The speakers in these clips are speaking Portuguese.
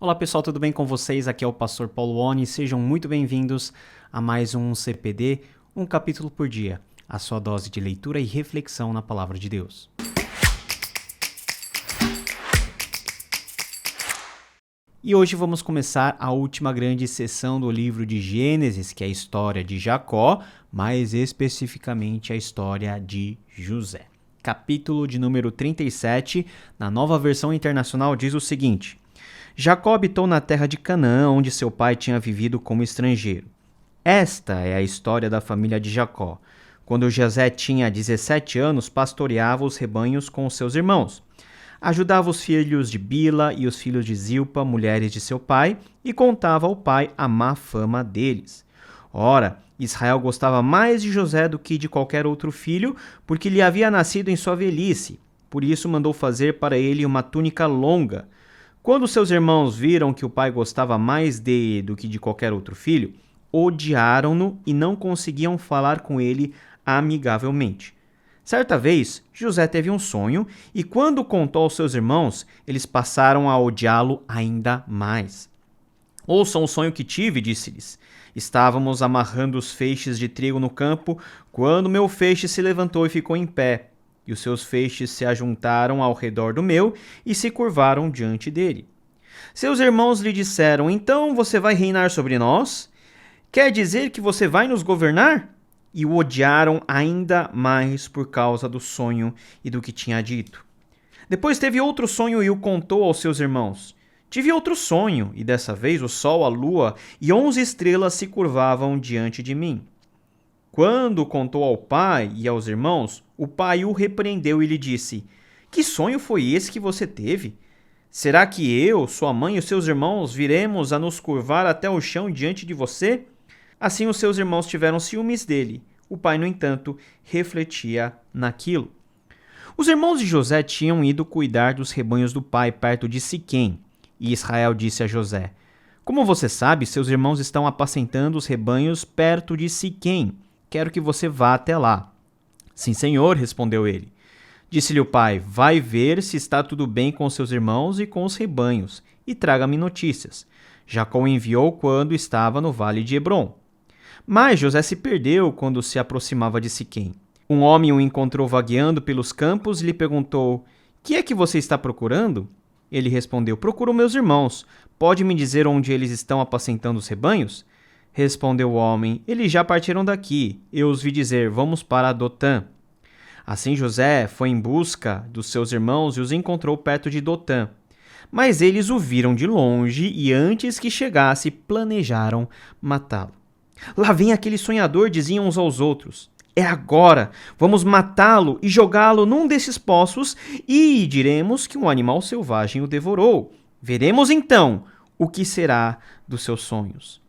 Olá pessoal, tudo bem com vocês? Aqui é o Pastor Paulo Oni. Sejam muito bem-vindos a mais um CPD, um capítulo por dia, a sua dose de leitura e reflexão na Palavra de Deus. E hoje vamos começar a última grande sessão do livro de Gênesis, que é a história de Jacó, mais especificamente a história de José. Capítulo de número 37, na Nova Versão Internacional, diz o seguinte: Jacó habitou na terra de Canaã, onde seu pai tinha vivido como estrangeiro. Esta é a história da família de Jacó. Quando José tinha 17 anos, pastoreava os rebanhos com os seus irmãos. Ajudava os filhos de Bila e os filhos de Zilpa, mulheres de seu pai, e contava ao pai a má fama deles. Ora, Israel gostava mais de José do que de qualquer outro filho, porque lhe havia nascido em sua velhice. Por isso mandou fazer para ele uma túnica longa. Quando seus irmãos viram que o pai gostava mais dele do que de qualquer outro filho, odiaram-no e não conseguiam falar com ele amigavelmente. Certa vez, José teve um sonho e, quando contou aos seus irmãos, eles passaram a odiá-lo ainda mais. Ouçam o sonho que tive, disse-lhes. Estávamos amarrando os feixes de trigo no campo, quando meu feixe se levantou e ficou em pé. E os seus feixes se ajuntaram ao redor do meu e se curvaram diante dele. Seus irmãos lhe disseram: Então você vai reinar sobre nós? Quer dizer que você vai nos governar? E o odiaram ainda mais por causa do sonho e do que tinha dito. Depois teve outro sonho e o contou aos seus irmãos. Tive outro sonho, e dessa vez o sol, a lua e 11 estrelas se curvavam diante de mim. Quando contou ao pai e aos irmãos, o pai o repreendeu e lhe disse: Que sonho foi esse que você teve? Será que eu, sua mãe e os seus irmãos viremos a nos curvar até o chão diante de você? Assim os seus irmãos tiveram ciúmes dele. O pai, no entanto, refletia naquilo. Os irmãos de José tinham ido cuidar dos rebanhos do pai perto de Siquém. E Israel disse a José: Como você sabe, seus irmãos estão apacentando os rebanhos perto de Siquém. Quero que você vá até lá. Sim, senhor, respondeu ele. Disse-lhe o pai: Vai ver se está tudo bem com seus irmãos e com os rebanhos, e traga-me notícias. Jacó enviou quando estava no vale de Hebrom. Mas José se perdeu quando se aproximava de Siquém. Um homem o encontrou vagueando pelos campos e lhe perguntou: Que é que você está procurando? Ele respondeu: Procuro meus irmãos. Pode me dizer onde eles estão apacentando os rebanhos? Respondeu o homem: Eles já partiram daqui. Eu os vi dizer: Vamos para Dotã. Assim José foi em busca dos seus irmãos e os encontrou perto de Dotã. Mas eles o viram de longe e, antes que chegasse, planejaram matá-lo. Lá vem aquele sonhador, diziam uns aos outros. É agora! Vamos matá-lo e jogá-lo num desses poços e diremos que um animal selvagem o devorou. Veremos então o que será dos seus sonhos.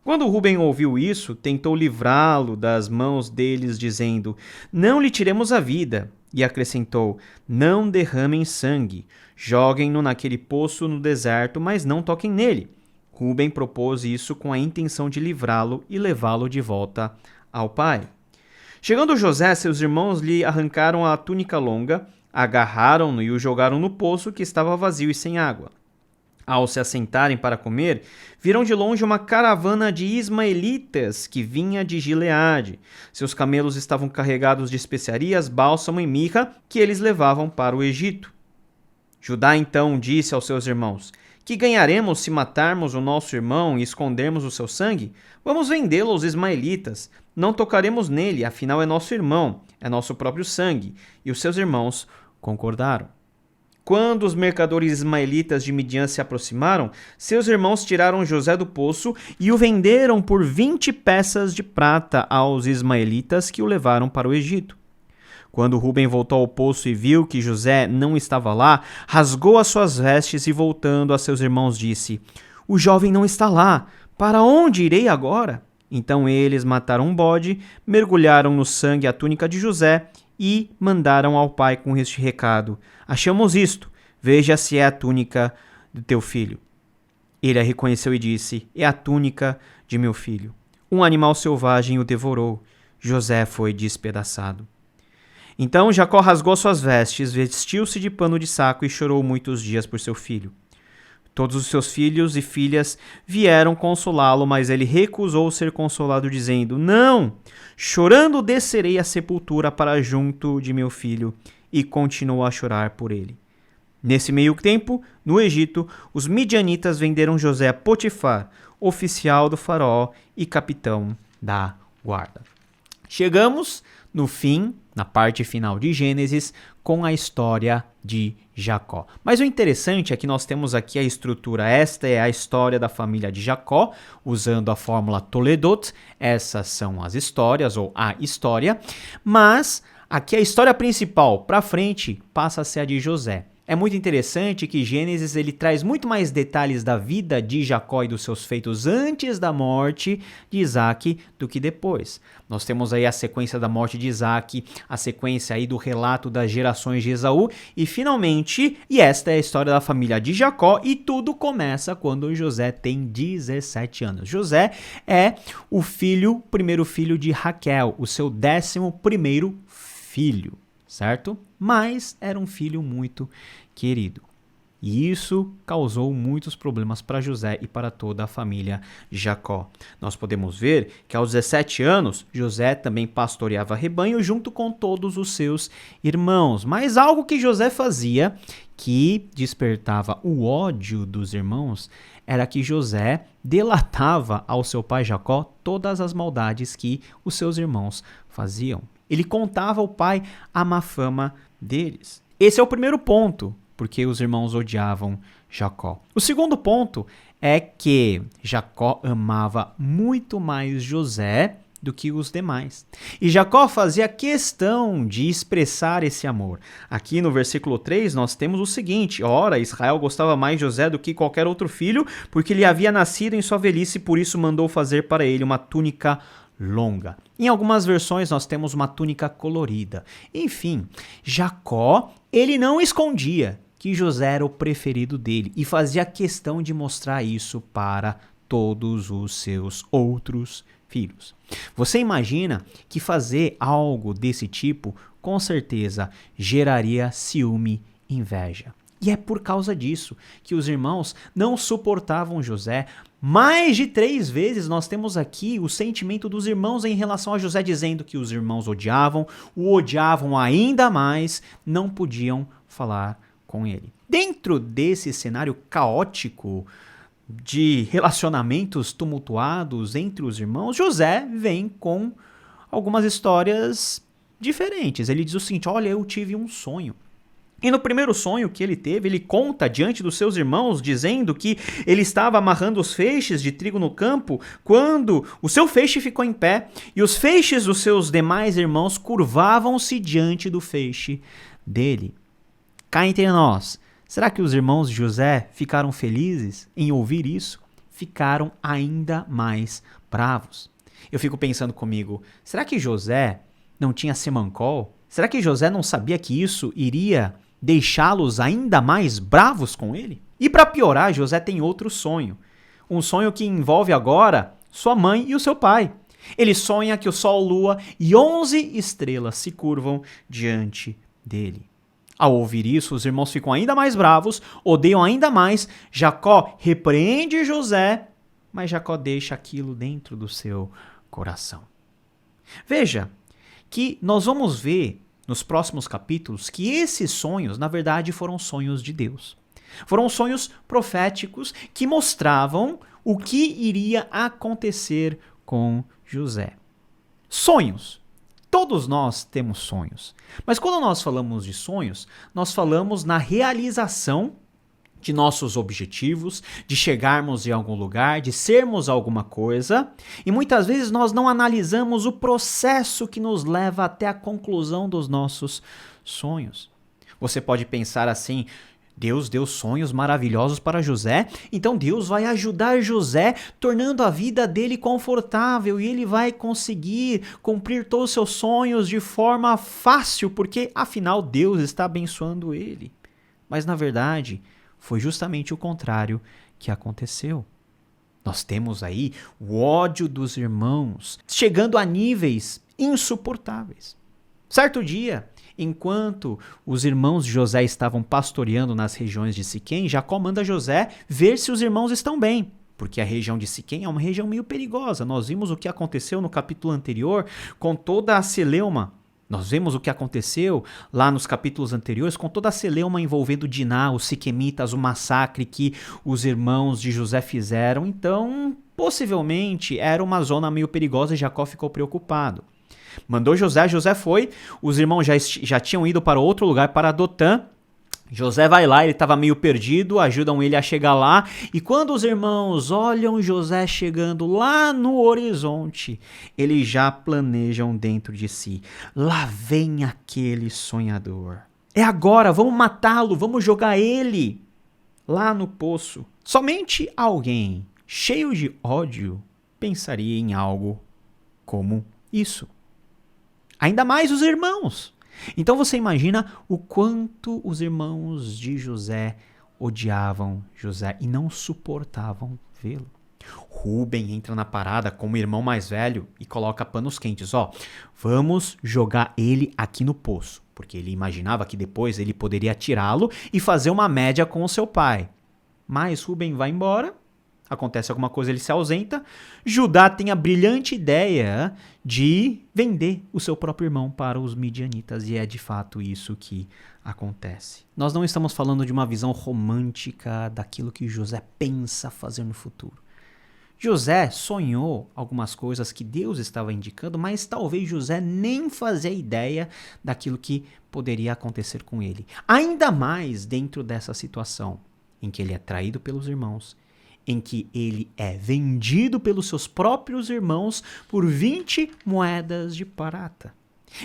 Quando Rúben ouviu isso, tentou livrá-lo das mãos deles, dizendo: Não lhe tiremos a vida. E acrescentou: Não derramem sangue. Joguem-no naquele poço no deserto, mas não toquem nele. Rúben propôs isso com a intenção de livrá-lo e levá-lo de volta ao pai. Chegando José, seus irmãos lhe arrancaram a túnica longa, agarraram-no e o jogaram no poço que estava vazio e sem água. Ao se assentarem para comer, viram de longe uma caravana de ismaelitas que vinha de Gileade. Seus camelos estavam carregados de especiarias, bálsamo e mirra que eles levavam para o Egito. Judá então disse aos seus irmãos: Que ganharemos se matarmos o nosso irmão e escondermos o seu sangue? Vamos vendê-lo aos ismaelitas. Não tocaremos nele, afinal é nosso irmão, é nosso próprio sangue. E os seus irmãos concordaram. Quando os mercadores ismaelitas de Midian se aproximaram, seus irmãos tiraram José do poço e o venderam por 20 peças de prata aos ismaelitas que o levaram para o Egito. Quando Rúben voltou ao poço e viu que José não estava lá, rasgou as suas vestes e, voltando a seus irmãos, disse: O jovem não está lá. Para onde irei agora? Então eles mataram um bode, mergulharam no sangue a túnica de José e mandaram ao pai com este recado: Achamos isto, veja se é a túnica do teu filho. Ele a reconheceu e disse: É a túnica de meu filho. Um animal selvagem o devorou. José foi despedaçado. Então Jacó rasgou suas vestes, vestiu-se de pano de saco e chorou muitos dias por seu filho. Todos os seus filhos e filhas vieram consolá-lo, mas ele recusou ser consolado, dizendo: Não! Chorando descerei à sepultura para junto de meu filho, e continuou a chorar por ele. Nesse meio tempo, no Egito, os midianitas venderam José a Potifar, oficial do faraó e capitão da guarda. Chegamos no fim, na parte final de Gênesis, com a história de Jacó. Mas o interessante é que nós temos aqui a estrutura. Esta é a história da família de Jacó, usando a fórmula Toledot. Essas são as histórias, ou a história. Mas aqui a história principal, para frente, passa a ser a de José. É muito interessante que Gênesis ele traz muito mais detalhes da vida de Jacó e dos seus feitos antes da morte de Isaac do que depois. Nós temos aí a sequência da morte de Isaac, a sequência aí do relato das gerações de Esaú e finalmente, e esta é a história da família de Jacó e tudo começa quando José tem 17 anos. José é o primeiro filho de Raquel, o seu 11º filho. Certo? Mas era um filho muito querido. E isso causou muitos problemas para José e para toda a família de Jacó. Nós podemos ver que aos 17 anos, José também pastoreava rebanho junto com todos os seus irmãos. Mas algo que José fazia que despertava o ódio dos irmãos era que José delatava ao seu pai Jacó todas as maldades que os seus irmãos faziam. Ele contava ao pai a má fama deles. Esse é o primeiro ponto, porque os irmãos odiavam Jacó. O segundo ponto é que Jacó amava muito mais José do que os demais. E Jacó fazia questão de expressar esse amor. Aqui no versículo 3 nós temos o seguinte: Ora, Israel gostava mais de José do que qualquer outro filho, porque ele havia nascido em sua velhice, por isso mandou fazer para ele uma túnica longa. Em algumas versões nós temos uma túnica colorida. Enfim, Jacó, ele não escondia que José era o preferido dele e fazia questão de mostrar isso para todos os seus outros filhos. Você imagina que fazer algo desse tipo, com certeza, geraria ciúme e inveja. E é por causa disso que os irmãos não suportavam José. Mais de 3 vezes nós temos aqui o sentimento dos irmãos em relação a José, dizendo que os irmãos o odiavam ainda mais, não podiam falar com ele. Dentro desse cenário caótico de relacionamentos tumultuados entre os irmãos, José vem com algumas histórias diferentes. Ele diz o seguinte: olha, eu tive um sonho. E no primeiro sonho que ele teve, ele conta diante dos seus irmãos, dizendo que ele estava amarrando os feixes de trigo no campo, quando o seu feixe ficou em pé, e os feixes dos seus demais irmãos curvavam-se diante do feixe dele. Cá entre nós, será que os irmãos de José ficaram felizes em ouvir isso? Ficaram ainda mais bravos. Eu fico pensando comigo, será que José não tinha semancol? Será que José não sabia que isso iria deixá-los ainda mais bravos com ele? E para piorar, José tem outro sonho. Um sonho que envolve agora sua mãe e o seu pai. Ele sonha que o sol, lua e 11 estrelas se curvam diante dele. Ao ouvir isso, os irmãos ficam ainda mais bravos, odeiam ainda mais. Jacó repreende José, mas Jacó deixa aquilo dentro do seu coração. Veja que nós vamos ver nos próximos capítulos que esses sonhos, na verdade, foram sonhos de Deus. Foram sonhos proféticos que mostravam o que iria acontecer com José. Sonhos. Todos nós temos sonhos. Mas quando nós falamos de sonhos, nós falamos na realização de nossos objetivos, de chegarmos em algum lugar, de sermos alguma coisa, e muitas vezes nós não analisamos o processo que nos leva até a conclusão dos nossos sonhos. Você pode pensar assim: Deus deu sonhos maravilhosos para José, então Deus vai ajudar José, tornando a vida dele confortável e ele vai conseguir cumprir todos os seus sonhos de forma fácil, porque afinal Deus está abençoando ele. Mas na verdade, foi justamente o contrário que aconteceu. Nós temos aí o ódio dos irmãos chegando a níveis insuportáveis. Certo dia, Enquanto os irmãos de José estavam pastoreando nas regiões de Siquém, Jacó manda José ver se os irmãos estão bem, porque a região de Siquém é uma região meio perigosa. Nós vimos o que aconteceu no capítulo anterior com toda a celeuma. Nós vemos o que aconteceu lá nos capítulos anteriores com toda a celeuma envolvendo Diná, os siquemitas, o massacre que os irmãos de José fizeram. Então, possivelmente, era uma zona meio perigosa e Jacó ficou preocupado. Mandou José, José foi, os irmãos já tinham ido para outro lugar, para Dotã. José vai lá, ele estava meio perdido, ajudam ele a chegar lá, e quando os irmãos olham José chegando lá no horizonte, eles já planejam dentro de si: lá vem aquele sonhador. É agora, vamos matá-lo, vamos jogar ele lá no poço. Somente alguém cheio de ódio pensaria em algo como isso. Ainda mais os irmãos. Então você imagina o quanto os irmãos de José odiavam José e não suportavam vê-lo. Rúben entra na parada como irmão mais velho e coloca panos quentes. Vamos jogar ele aqui no poço, porque ele imaginava que depois ele poderia tirá-lo e fazer uma média com o seu pai. Mas Rúben vai embora. Acontece alguma coisa, ele se ausenta. Judá tem a brilhante ideia de vender o seu próprio irmão para os midianitas, e é de fato isso que acontece. Nós não estamos falando de uma visão romântica daquilo que José pensa fazer no futuro. José sonhou algumas coisas que Deus estava indicando, mas talvez José nem fazia ideia daquilo que poderia acontecer com ele. Ainda mais dentro dessa situação em que ele é traído pelos irmãos, em que ele é vendido pelos seus próprios irmãos por 20 moedas de prata.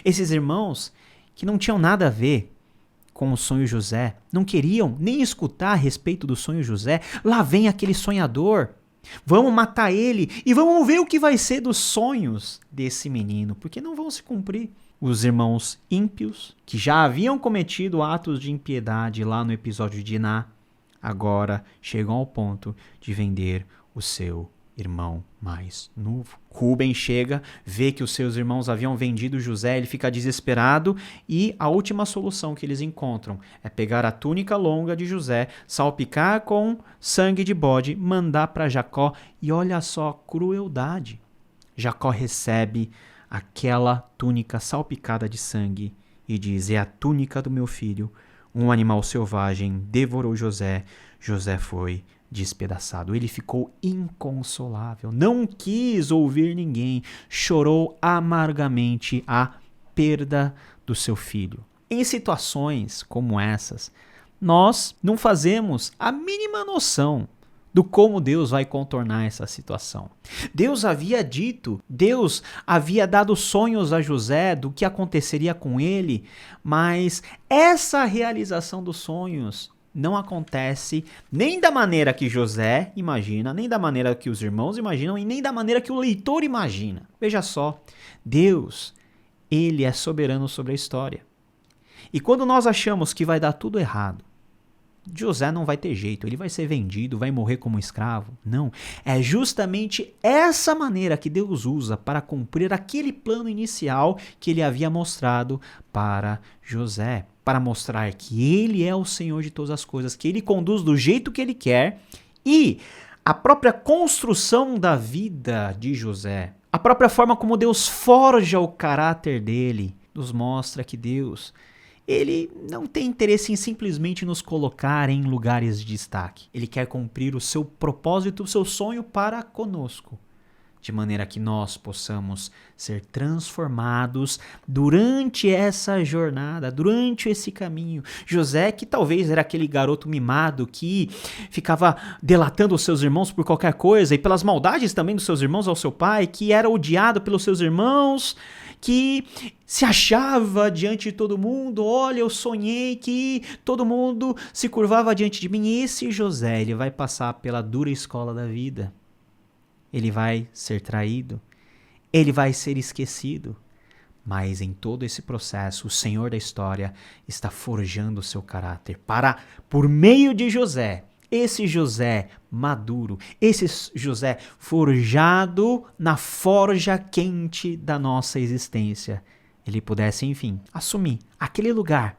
Esses irmãos, que não tinham nada a ver com o sonho José, não queriam nem escutar a respeito do sonho José. Lá vem aquele sonhador, vamos matar ele e vamos ver o que vai ser dos sonhos desse menino, porque não vão se cumprir. Os irmãos ímpios, que já haviam cometido atos de impiedade lá no episódio de Diná, agora chegam ao ponto de vender o seu irmão mais novo. Rúben chega, vê que os seus irmãos haviam vendido José, ele fica desesperado e a última solução que eles encontram é pegar a túnica longa de José, salpicar com sangue de bode, mandar para Jacó, e olha só a crueldade. Jacó recebe aquela túnica salpicada de sangue e diz: é a túnica do meu filho. Um animal selvagem devorou José. José foi despedaçado. Ele ficou inconsolável. Não quis ouvir ninguém. Chorou amargamente a perda do seu filho. Em situações como essas, nós não fazemos a mínima noção do como Deus vai contornar essa situação. Deus havia dito, Deus havia dado sonhos a José do que aconteceria com ele, mas essa realização dos sonhos não acontece nem da maneira que José imagina, nem da maneira que os irmãos imaginam e nem da maneira que o leitor imagina. Veja só, Deus, ele é soberano sobre a história. E quando nós achamos que vai dar tudo errado, José não vai ter jeito, ele vai ser vendido, vai morrer como escravo. Não, é justamente essa maneira que Deus usa para cumprir aquele plano inicial que ele havia mostrado para José, para mostrar que ele é o Senhor de todas as coisas, que ele conduz do jeito que ele quer, e a própria construção da vida de José, a própria forma como Deus forja o caráter dele, nos mostra que Deus, ele não tem interesse em simplesmente nos colocar em lugares de destaque. Ele quer cumprir o seu propósito, o seu sonho para conosco, de maneira que nós possamos ser transformados durante essa jornada, durante esse caminho. José, que talvez era aquele garoto mimado que ficava delatando os seus irmãos por qualquer coisa e pelas maldades também dos seus irmãos ao seu pai, que era odiado pelos seus irmãos, que se achava diante de todo mundo: olha, eu sonhei que todo mundo se curvava diante de mim. E esse José, ele vai passar pela dura escola da vida. Ele vai ser traído, ele vai ser esquecido, mas em todo esse processo, o Senhor da história está forjando o seu caráter para, por meio de José, esse José maduro, esse José forjado na forja quente da nossa existência, ele pudesse, enfim, assumir aquele lugar,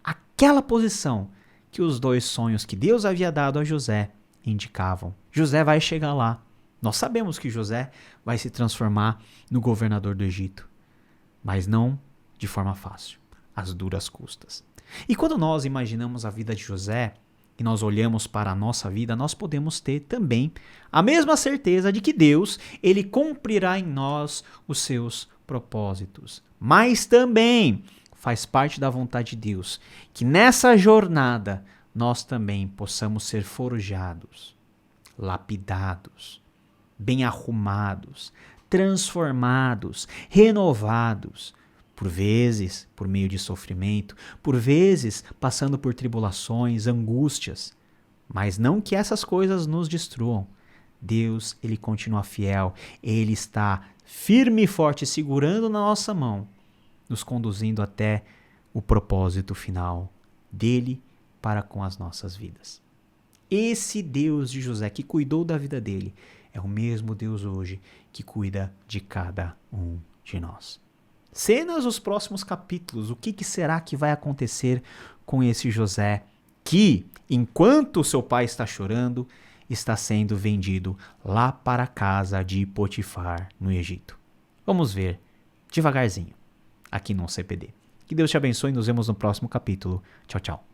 aquela posição que os 2 sonhos que Deus havia dado a José indicavam. José vai chegar lá. Nós sabemos que José vai se transformar no governador do Egito, mas não de forma fácil, às duras custas. E quando nós imaginamos a vida de José e nós olhamos para a nossa vida, nós podemos ter também a mesma certeza de que Deus, ele cumprirá em nós os seus propósitos. Mas também faz parte da vontade de Deus que nessa jornada nós também possamos ser forjados, lapidados, bem arrumados, transformados, renovados, por vezes por meio de sofrimento, por vezes passando por tribulações, angústias, mas não que essas coisas nos destruam. Deus, ele continua fiel, ele está firme e forte, segurando na nossa mão, nos conduzindo até o propósito final dele para com as nossas vidas. Esse Deus de José que cuidou da vida dele é o mesmo Deus hoje que cuida de cada um de nós. Cenas dos próximos capítulos, o que será que vai acontecer com esse José que, enquanto seu pai está chorando, está sendo vendido lá para a casa de Potifar no Egito? Vamos ver devagarzinho aqui no CPD. Que Deus te abençoe e nos vemos no próximo capítulo. Tchau, tchau.